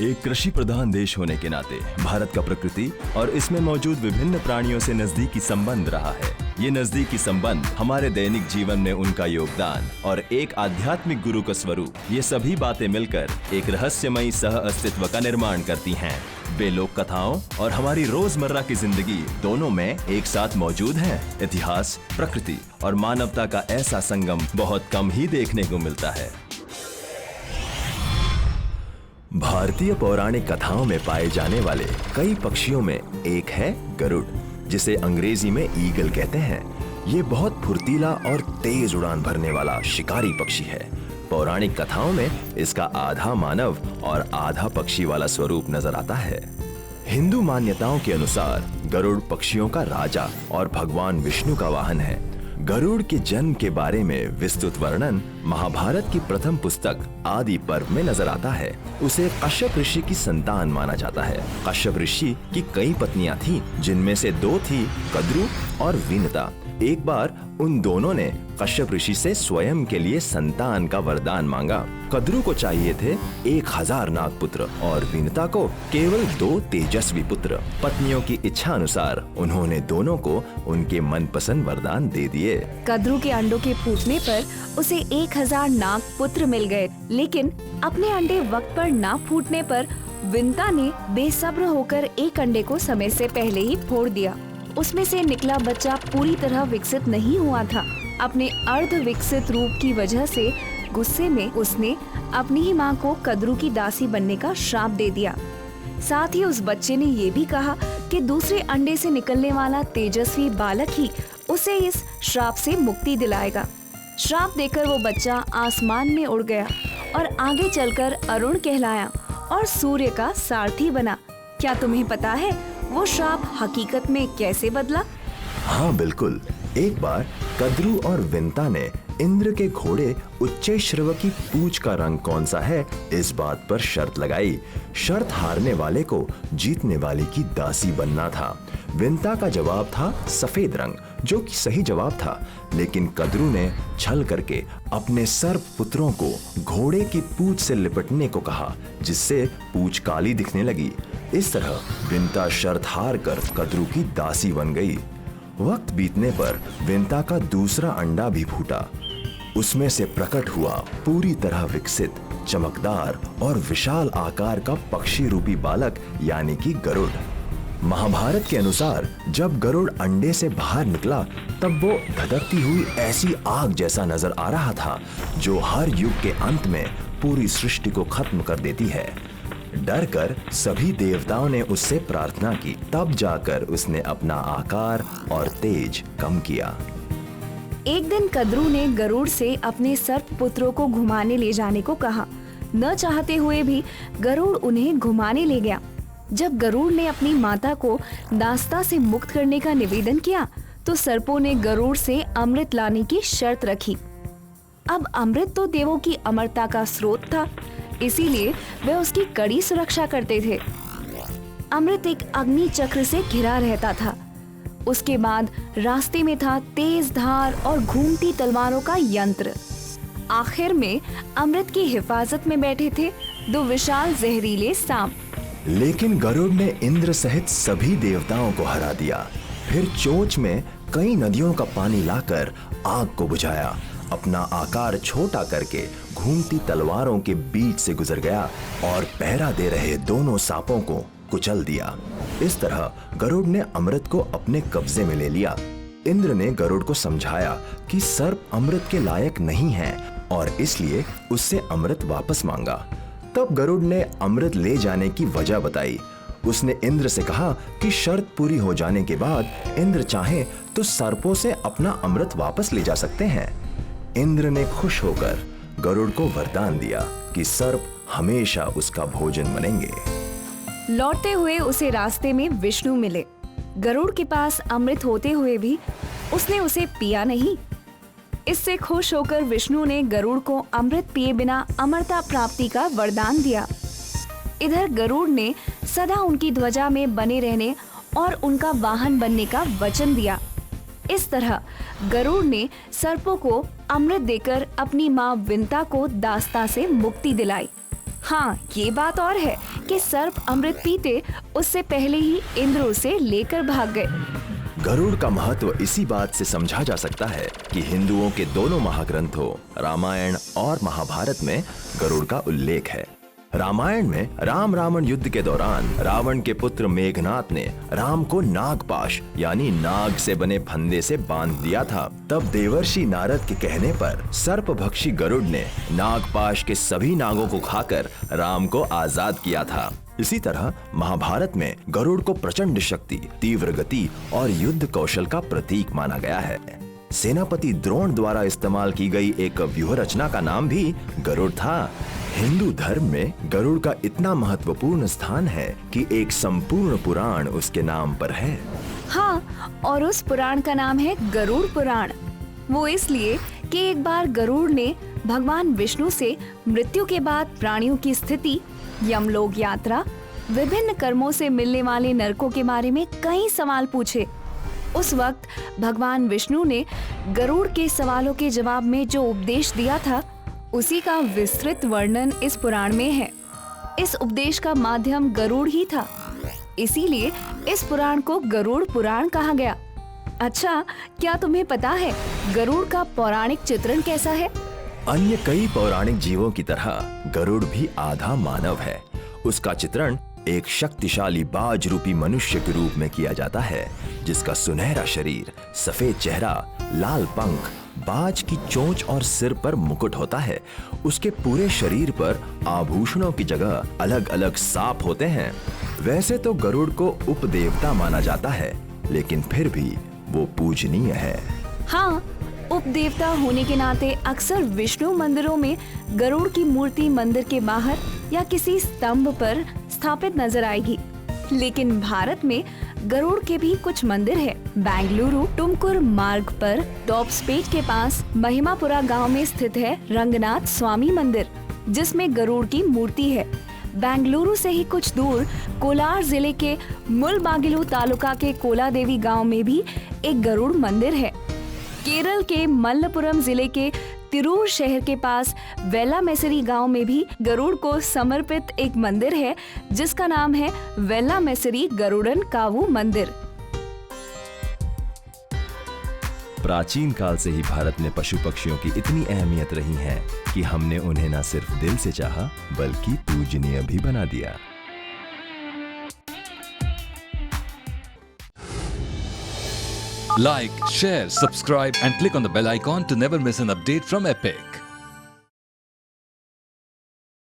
एक कृषि प्रधान देश होने के नाते भारत का प्रकृति और इसमें मौजूद विभिन्न प्राणियों से नजदीकी संबंध रहा है। ये नजदीकी संबंध हमारे दैनिक जीवन में उनका योगदान और एक आध्यात्मिक गुरु का स्वरूप, ये सभी बातें मिलकर एक रहस्यमयी सह अस्तित्व का निर्माण करती हैं। वे लोक कथाओं और हमारी रोजमर्रा की जिंदगी दोनों में एक साथ मौजूद हैं। इतिहास, प्रकृति और मानवता का ऐसा संगम बहुत कम ही देखने को मिलता है। भारतीय पौराणिक कथाओं में पाए जाने वाले कई पक्षियों में एक है गरुड़, जिसे अंग्रेजी में ईगल कहते हैं। ये बहुत फुर्तीला और तेज उड़ान भरने वाला शिकारी पक्षी है। पौराणिक कथाओं में इसका आधा मानव और आधा पक्षी वाला स्वरूप नजर आता है। हिंदू मान्यताओं के अनुसार गरुड़ पक्षियों का राजा और भगवान विष्णु का वाहन है। गरुड़ के जन्म के बारे में विस्तृत वर्णन महाभारत की प्रथम पुस्तक आदि पर्व में नजर आता है। उसे कश्यप ऋषि की संतान माना जाता है। कश्यप ऋषि की कई पत्नियां थीं, जिनमें से 2 थी कद्रु और विनता। एक बार उन दोनों ने कश्यप ऋषि से स्वयं के लिए संतान का वरदान मांगा। कद्रु को चाहिए थे 1000 नागपुत्र और विनता को केवल 2 तेजस्वी पुत्र। पत्नियों की इच्छा अनुसार उन्होंने दोनों को उनके मनपसंद वरदान दे दिए। कद्रु के अंडों के फूटने पर उसे 1000 नागपुत्र मिल गए, लेकिन अपने अंडे वक्त पर ना फूटने पर विनता ने बेसब्र होकर एक अंडे को समय से पहले ही फोड़ दिया। उसमें से निकला बच्चा पूरी तरह विकसित नहीं हुआ था। अपने अर्ध विकसित रूप की वजह से गुस्से में उसने अपनी ही माँ को कद्रु की दासी बनने का श्राप दे दिया। साथ ही उस बच्चे ने ये भी कहा कि दूसरे अंडे से निकलने वाला तेजस्वी बालक ही उसे इस श्राप से मुक्ति दिलाएगा। श्राप देकर वो बच्चा आसमान में उड़ गया और आगे चलकर अरुण कहलाया और सूर्य का सारथी बना। क्या तुम्हें पता है वो श्राप हकीकत में कैसे बदला? हाँ बिल्कुल। एक बार कद्रु और विनता ने इंद्र के घोड़े उच्चैश्रव की पूंछ का रंग कौन सा है, इस बात पर शर्त लगाई। शर्त हारने वाले को जीतने वाले की दासी बनना था। विनता का जवाब था सफेद रंग, जो कि सही जवाब था, लेकिन कद्रु ने छल करके अपने सर्प पुत्रों को घोड़े की पूंछ से लिपटने को कहा, जिससे पूंछ काली दिखने लगी। इस तरह विनता शर्त हार कर कद्रु की दासी बन गई। वक्त बीतने पर विनता का दूसरा अंडा भी फूटा। उसमें से प्रकट हुआ पूरी तरह विकसित, चमकदार और विशाल आकार का पक्षी रूपी बालक, यानी कि गरुड़। महाभारत के अनुसार जब गरुड़ अंडे से बाहर निकला तब वो धधकती हुई ऐसी आग जैसा नजर आ रहा था, जो हर युग के अंत में पूरी सृष्टि को खत्म कर देती है। डर कर सभी देवताओं ने उससे प्रार्थना की, तब जाकर उसने अपना आकार और तेज कम किया। एक दिन कद्रु ने गरुड़ से अपने सर्प पुत्रों को घुमाने ले जाने को कहा। न चाहते हुए भी गरुड़ उन्हें घुमाने ले गया। जब गरुड़ ने अपनी माता को दास्ता से मुक्त करने का निवेदन किया तो सर्पों ने गरुड़ से अमृत लाने की शर्त रखी। अब अमृत तो देवों की अमरता का स्रोत था, इसीलिए वे उसकी कड़ी सुरक्षा करते थे। अमृत एक अग्नि चक्र से घिरा रहता था। उसके बाद रास्ते में था तेज धार और घूमती तलवारों का यंत्र। आखिर में अमृत की हिफाजत में बैठे थे 2 विशाल जहरीले सांप। लेकिन गरुड़ ने इंद्र सहित सभी देवताओं को हरा दिया। फिर चोंच में कई नदियों का पानी लाकर आग को बुझाया। अपना आकार छोटा करके घूमती तलवारों के बीच से गुजर गया और पहरा दे रहे दोनों सांपों को कुचल दिया। इस तरह गरुड़ ने अमृत को अपने कब्जे में ले लिया। इंद्र ने गरुड़ को समझाया कि सर्प अमृत के लायक नहीं है और इसलिए उससे अमृत वापस मांगा। तब गरुड़ ने अमृत ले जाने की वजह बताई। उसने इंद्र से कहा कि शर्त पूरी हो जाने के बाद इंद्र चाहे तो सर्पों से अपना अमृत वापस ले जा सकते हैं। इंद्र ने खुश होकर गरुड़ को वरदान दिया कि सर्प हमेशा उसका भोजन बनेंगे। लौटते हुए उसे रास्ते में विष्णु मिले। गरुड़ के पास अमृत होते हुए भी उसने उसे पिया नहीं। इससे खुश होकर विष्णु ने गरुड़ को अमृत पिए बिना अमरता प्राप्ति का वरदान दिया। इधर गरुड़ ने सदा उनकी ध्वजा में बने रहने और उनका वाहन बनने का वचन दिया। इस तरह गरुड़ ने सर्पों को अमृत देकर अपनी माँ विनता को दास्ता से मुक्ति दिलाई। हाँ, ये बात और है कि सर्प अमृत पीते उससे पहले ही इंद्र उसे लेकर भाग गए। गरुड़ का महत्व इसी बात से समझा जा सकता है कि हिंदुओं के दोनों महाग्रंथों रामायण और महाभारत में गरुड़ का उल्लेख है। रामायण में राम रावण युद्ध के दौरान रावण के पुत्र मेघनाथ ने राम को नागपाश यानी नाग से बने फंदे से बांध दिया था। तब देवर्षि नारद के कहने पर सर्पभक्षी गरुड़ ने नागपाश के सभी नागों को खाकर राम को आजाद किया था। इसी तरह महाभारत में गरुड़ को प्रचंड शक्ति, तीव्र गति और युद्ध कौशल का प्रतीक माना गया है। सेनापति द्रोण द्वारा इस्तेमाल की गई एक व्यूह रचना का नाम भी गरुड़ था। हिंदू धर्म में गरुड़ का इतना महत्वपूर्ण स्थान है कि एक संपूर्ण पुराण उसके नाम पर है। हाँ, और उस पुराण का नाम है गरुड़ पुराण। वो इसलिए कि एक बार गरुड़ ने भगवान विष्णु से मृत्यु के बाद प्राणियों की स्थिति, यमलोक यात्रा, विभिन्न कर्मों से मिलने वाले नरकों के बारे में कई सवाल पूछे। उस वक्त भगवान विष्णु ने गरुड़ के सवालों के जवाब में जो उपदेश दिया था, उसी का विस्तृत वर्णन इस पुराण में है। इस उपदेश का माध्यम गरुड़ ही था, इसीलिए इस पुराण को गरुड़ पुराण कहा गया। अच्छा, क्या तुम्हें पता है गरुड़ का पौराणिक चित्रण कैसा है? अन्य कई पौराणिक जीवों की तरह गरुड़ भी आधा मानव है। उसका चित्रण एक शक्तिशाली बाज रूपी मनुष्य के रूप में किया जाता है, जिसका सुनहरा शरीर, सफेद चेहरा, लाल पंख, बाज की चोंच और सिर पर मुकुट होता है। उसके पूरे शरीर पर आभूषणों की जगह अलग अलग सांप होते हैं। वैसे तो गरुड़ को उपदेवता माना जाता है, लेकिन फिर भी वो पूजनीय है। हाँ, उपदेवता होने के नाते अक्सर विष्णु मंदिरों में गरुड़ की मूर्ति मंदिर के बाहर या किसी स्तंभ पर स्थापित नजर आएगी। लेकिन भारत में गरुड़ के भी कुछ मंदिर है। बेंगलुरु टुमकुर मार्ग पर टॉप्सपेट के पास महिमापुरा गांव में स्थित है रंगनाथ स्वामी मंदिर, जिसमें गरुड़ की मूर्ति है। बेंगलुरु से ही कुछ दूर कोलार जिले के मुलबागिलु तालुका के कोलादेवी गांव में भी एक गरुड़ मंदिर है। केरल के मल्लपुरम जिले के तिरूर शहर के पास वेल्लामेसरी गांव में भी गरुड़ को समर्पित एक मंदिर है, जिसका नाम है वेल्लामेसरी गरुड़न कावू मंदिर। प्राचीन काल से ही भारत में पशु पक्षियों की इतनी अहमियत रही है कि हमने उन्हें न सिर्फ दिल से चाहा, बल्कि पूजनीय भी बना दिया। Like, share, subscribe and click on the bell icon to never miss an update from Epic.